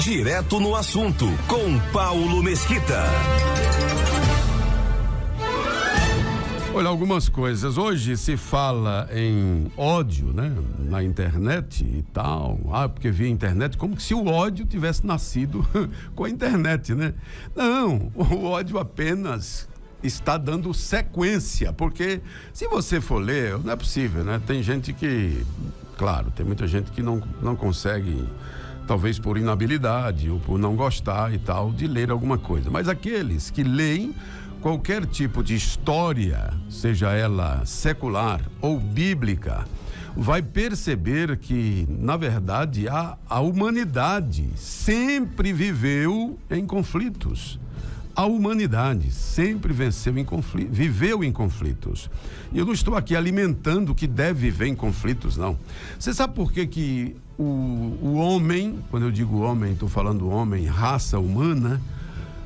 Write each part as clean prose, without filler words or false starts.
Direto no assunto, com Paulo Mesquita. Olha, algumas coisas. Hoje se fala em ódio, né? Na internet e tal. Porque via internet, como se o ódio tivesse nascido com a internet, né? Não, o ódio apenas está dando sequência, porque se você for ler, não é possível, né? Tem gente que, claro, tem muita gente que não consegue, talvez por inabilidade ou por não gostar e tal, de ler alguma coisa. Mas aqueles que leem qualquer tipo de história, seja ela secular ou bíblica, vai perceber que, na verdade, a humanidade sempre viveu em conflitos. A humanidade sempre viveu em conflitos. E eu não estou aqui alimentando que deve viver em conflitos, não. Você sabe por que o homem, quando eu digo homem, estou falando homem, raça humana,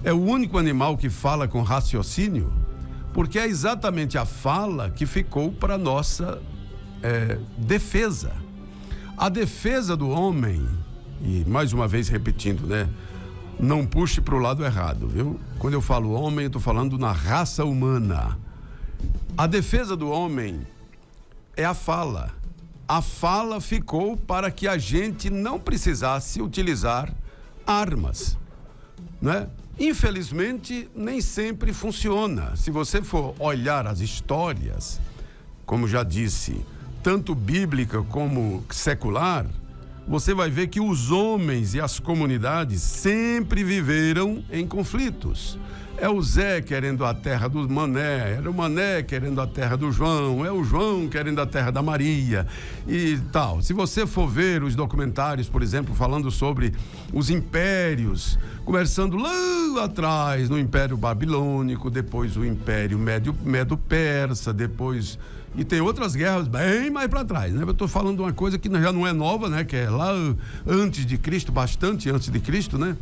é o único animal que fala com raciocínio? Porque é exatamente a fala que ficou para nossa defesa. A defesa do homem, e mais uma vez repetindo, né? Não puxe para o lado errado, viu? Quando eu falo homem, eu estou falando na raça humana. A defesa do homem é a fala. A fala ficou para que a gente não precisasse utilizar armas, né? Infelizmente, nem sempre funciona. Se você for olhar as histórias, como já disse, tanto bíblica como secular, você vai ver que os homens e as comunidades sempre viveram em conflitos. É o Zé querendo a terra do Mané, era o Mané querendo a terra do João, é o João querendo a terra da Maria e tal. Se você for ver os documentários, por exemplo, falando sobre os impérios, começando lá atrás no Império Babilônico, depois o Império Medo-Persa, depois... E tem outras guerras bem mais para trás, né? Eu estou falando de uma coisa que já não é nova, né? Que é lá antes de Cristo, bastante antes de Cristo, né?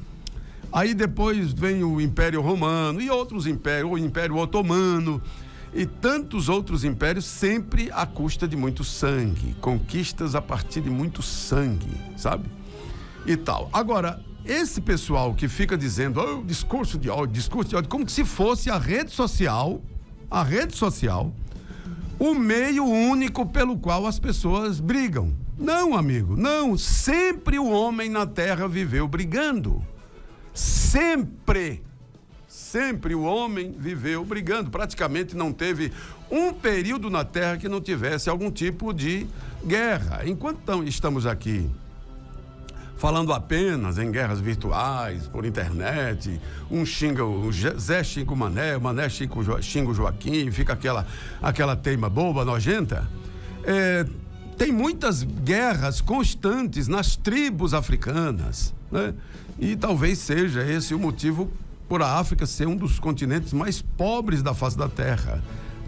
Aí depois vem o Império Romano e outros impérios, o Império Otomano e tantos outros impérios, sempre à custa de muito sangue, conquistas a partir de muito sangue, sabe? E tal. Agora, esse pessoal que fica dizendo, discurso de ódio, como se fosse a rede social, o meio único pelo qual as pessoas brigam. Não, amigo, não. Sempre o homem na terra viveu brigando. Sempre o homem viveu brigando. Praticamente não teve um período na terra que não tivesse algum tipo de guerra. Enquanto estamos aqui falando apenas em guerras virtuais, por internet, o Zé xinga o Mané, o Mané xinga o Joaquim, fica aquela teima boba, nojenta. Tem muitas guerras constantes nas tribos africanas, né? E talvez seja esse o motivo por a África ser um dos continentes mais pobres da face da Terra.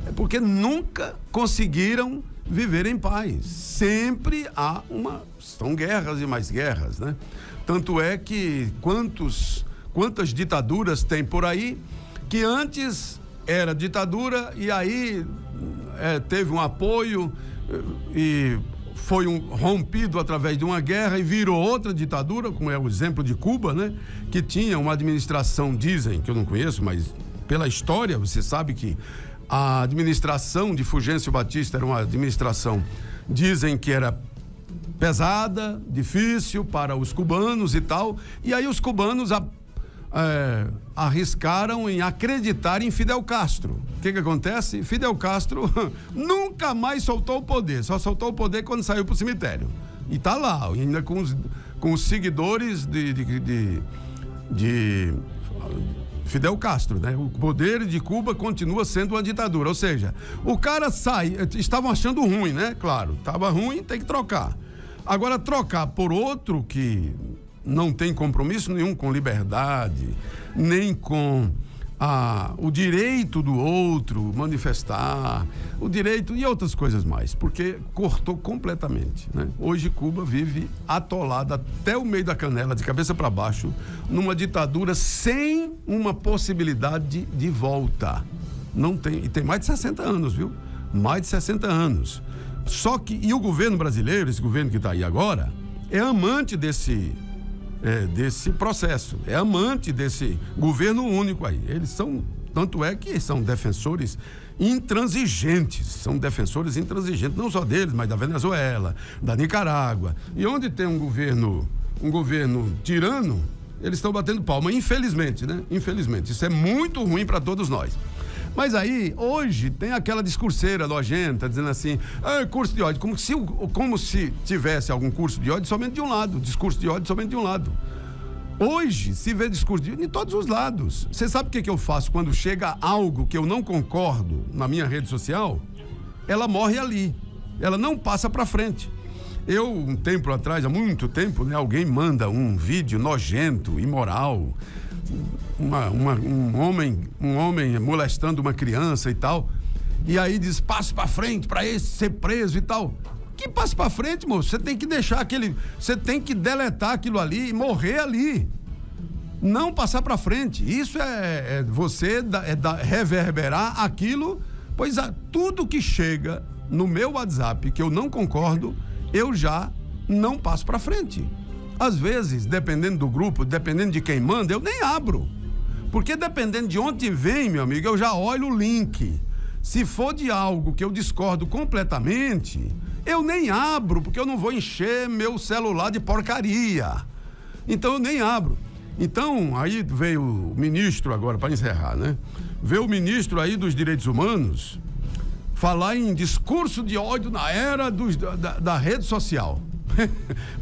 É porque nunca conseguiram viver em paz. Sempre são guerras e mais guerras, né? Tanto é que quantas ditaduras tem por aí, que antes era ditadura e aí teve um apoio e foi rompido através de uma guerra e virou outra ditadura, como é o exemplo de Cuba, né? Que tinha uma administração, dizem, que eu não conheço, mas pela história você sabe que a administração de Fulgêncio Batista era uma administração, dizem que era pesada, difícil para os cubanos e tal, e aí os cubanos arriscaram em acreditar em Fidel Castro. O que acontece? Fidel Castro nunca mais soltou o poder, só soltou o poder quando saiu para o cemitério. E tá lá, ainda com os seguidores de Fidel Castro, né? O poder de Cuba continua sendo uma ditadura, ou seja, o cara estavam achando ruim, né? Claro, estava ruim, tem que trocar. Agora, trocar por outro que não tem compromisso nenhum com liberdade, nem com o direito do outro manifestar, o direito e outras coisas mais, porque cortou completamente, né? Hoje Cuba vive atolada até o meio da canela, de cabeça para baixo, numa ditadura sem uma possibilidade de volta. Não tem, e tem mais de 60 anos, viu? Mais de 60 anos. Só que, e o governo brasileiro, esse governo que está aí agora, é amante desse desse processo, é amante desse governo único aí. Eles são, tanto é que são defensores intransigentes, não só deles, mas da Venezuela, da Nicarágua. E onde tem um governo tirano, eles estão batendo palma, infelizmente, né? Infelizmente, isso é muito ruim para todos nós. Mas aí, hoje, tem aquela discurseira nojenta, dizendo assim, curso de ódio, como se tivesse algum curso de ódio somente de um lado, discurso de ódio somente de um lado. Hoje, se vê discurso de todos os lados. Você sabe o que eu faço quando chega algo que eu não concordo na minha rede social? Ela morre ali, ela não passa para frente. Eu, um tempo atrás, há muito tempo, né, alguém manda um vídeo nojento, imoral, um homem molestando uma criança e tal, e aí diz, passo para frente para esse ser preso e tal. Que passo para frente, moço? Você tem que deixar você tem que deletar aquilo ali e morrer ali, não passar para frente. Isso reverberar aquilo, pois tudo que chega no meu WhatsApp que eu não concordo, eu já não passo para frente. Às vezes, dependendo do grupo, dependendo de quem manda, eu nem abro. Porque dependendo de onde vem, meu amigo, eu já olho o link. Se for de algo que eu discordo completamente, eu nem abro, porque eu não vou encher meu celular de porcaria. Então eu nem abro. Então, aí veio o ministro agora, para encerrar, né? Veio o ministro aí dos direitos humanos falar em discurso de ódio na era da rede social.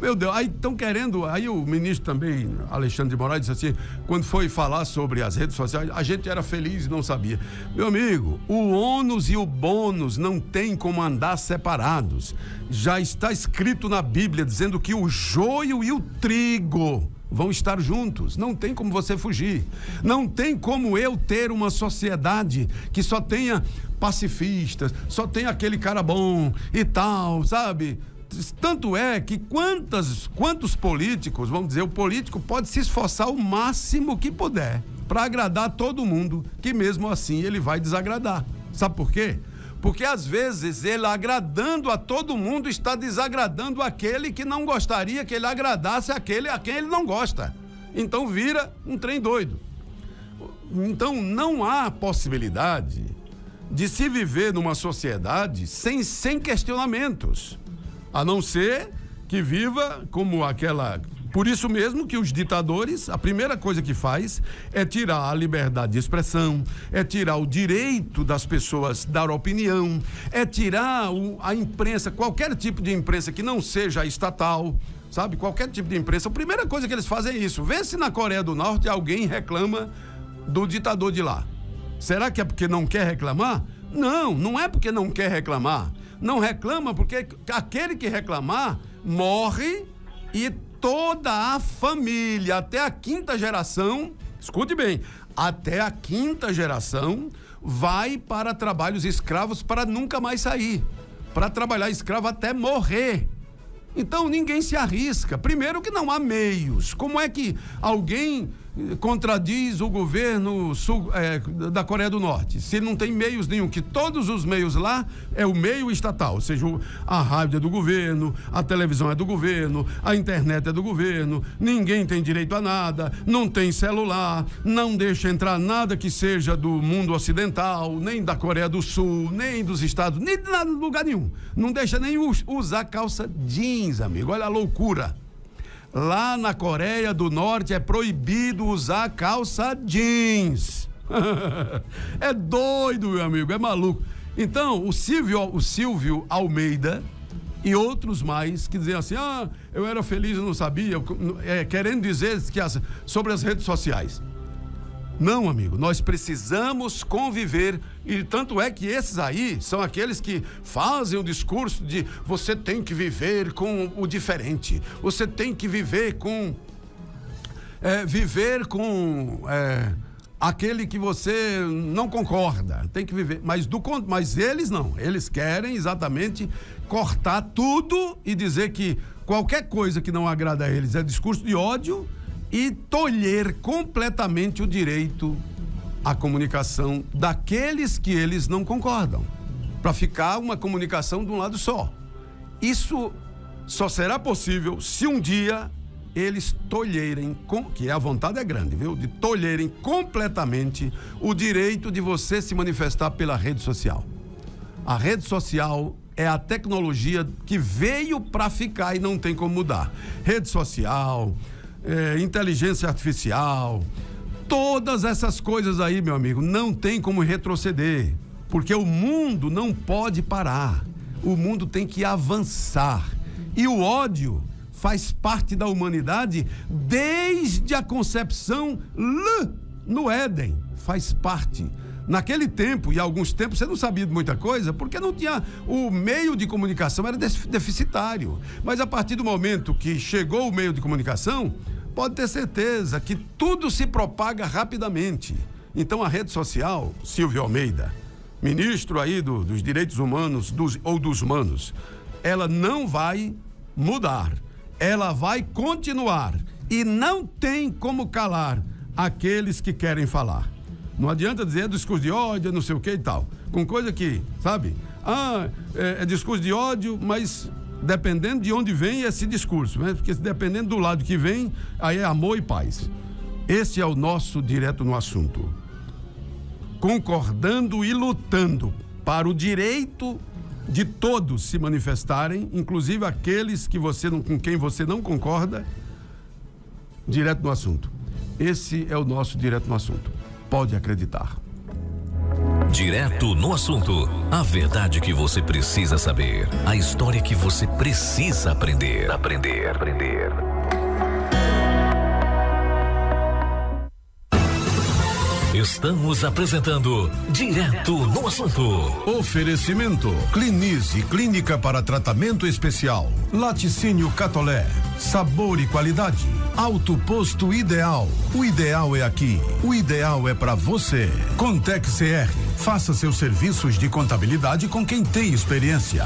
Meu Deus, aí estão querendo, aí o ministro também, Alexandre de Moraes, disse assim, quando foi falar sobre as redes sociais, a gente era feliz e não sabia. Meu amigo, o ônus e o bônus não tem como andar separados. Já está escrito na Bíblia dizendo que o joio e o trigo vão estar juntos, não tem como você fugir. Não tem como eu ter uma sociedade que só tenha pacifistas, só tenha aquele cara bom e tal, sabe? Tanto é que quantos políticos, vamos dizer, o político pode se esforçar o máximo que puder para agradar todo mundo, que mesmo assim ele vai desagradar. Sabe por quê? Porque às vezes ele, agradando a todo mundo, está desagradando aquele que não gostaria que ele agradasse aquele a quem ele não gosta. Então vira um trem doido. Então não há possibilidade de se viver numa sociedade sem questionamentos. A não ser que viva como aquela... Por isso mesmo que os ditadores, a primeira coisa que faz é tirar a liberdade de expressão, é tirar o direito das pessoas dar opinião, é tirar a imprensa, qualquer tipo de imprensa que não seja estatal, sabe? Qualquer tipo de imprensa. A primeira coisa que eles fazem é isso. Vê se na Coreia do Norte alguém reclama do ditador de lá. Será que é porque não quer reclamar? Não, não é porque não quer reclamar. Não reclama porque aquele que reclamar morre e toda a família, até a quinta geração, escute bem, até a quinta geração vai para trabalhos escravos para nunca mais sair, para trabalhar escravo até morrer. Então ninguém se arrisca. Primeiro que não há meios. Como é que alguém contradiz o governo da Coreia do Norte, se não tem meios nenhum, que todos os meios lá é o meio estatal, ou seja, a rádio é do governo, a televisão é do governo, a internet é do governo, ninguém tem direito a nada, não tem celular, não deixa entrar nada que seja do mundo ocidental, nem da Coreia do Sul, nem dos Estados Unidos, nem de lugar nenhum, não deixa nem usar calça jeans, amigo, olha a loucura. Lá na Coreia do Norte é proibido usar calça jeans. É doido, meu amigo, é maluco. Então, o Silvio Almeida e outros mais que dizem assim, eu era feliz e não sabia, querendo dizer que sobre as redes sociais. Não, amigo, nós precisamos conviver, e tanto é que esses aí são aqueles que fazem o discurso de você tem que viver com o diferente, você tem que viver com aquele que você não concorda, tem que viver, mas eles não, eles querem exatamente cortar tudo e dizer que qualquer coisa que não agrada a eles é discurso de ódio e tolher completamente o direito à comunicação daqueles que eles não concordam, para ficar uma comunicação de um lado só. Isso só será possível se um dia eles tolherem, que a vontade é grande, viu? De tolherem completamente o direito de você se manifestar pela rede social. A rede social é a tecnologia que veio para ficar e não tem como mudar. Rede social, inteligência artificial, todas essas coisas aí, meu amigo, não tem como retroceder, porque o mundo não pode parar. O mundo tem que avançar. E o ódio faz parte da humanidade desde a concepção no Éden. Faz parte. Naquele tempo, e alguns tempos, você não sabia de muita coisa, porque não tinha, o meio de comunicação era deficitário. Mas a partir do momento que chegou o meio de comunicação, pode ter certeza que tudo se propaga rapidamente. Então a rede social, Silvio Almeida, ministro aí dos direitos humanos ou dos humanos, ela não vai mudar, ela vai continuar e não tem como calar aqueles que querem falar. Não adianta dizer discurso de ódio, não sei o que e tal, com coisa que, sabe, é discurso de ódio, mas dependendo de onde vem esse discurso, né? Porque dependendo do lado que vem, aí é amor e paz. Esse é o nosso direto no assunto. Concordando e lutando para o direito de todos se manifestarem, inclusive aqueles com quem você não concorda, direto no assunto. Esse é o nosso direto no assunto. Pode acreditar. Direto no assunto. A verdade que você precisa saber. A história que você precisa aprender. Aprender. Estamos apresentando Direto no Assunto. Oferecimento: Clinize, clínica para tratamento especial. Laticínio Catolé, sabor e qualidade. Auto Posto Ideal. O ideal é aqui. O ideal é para você. Contec CR. Faça seus serviços de contabilidade com quem tem experiência.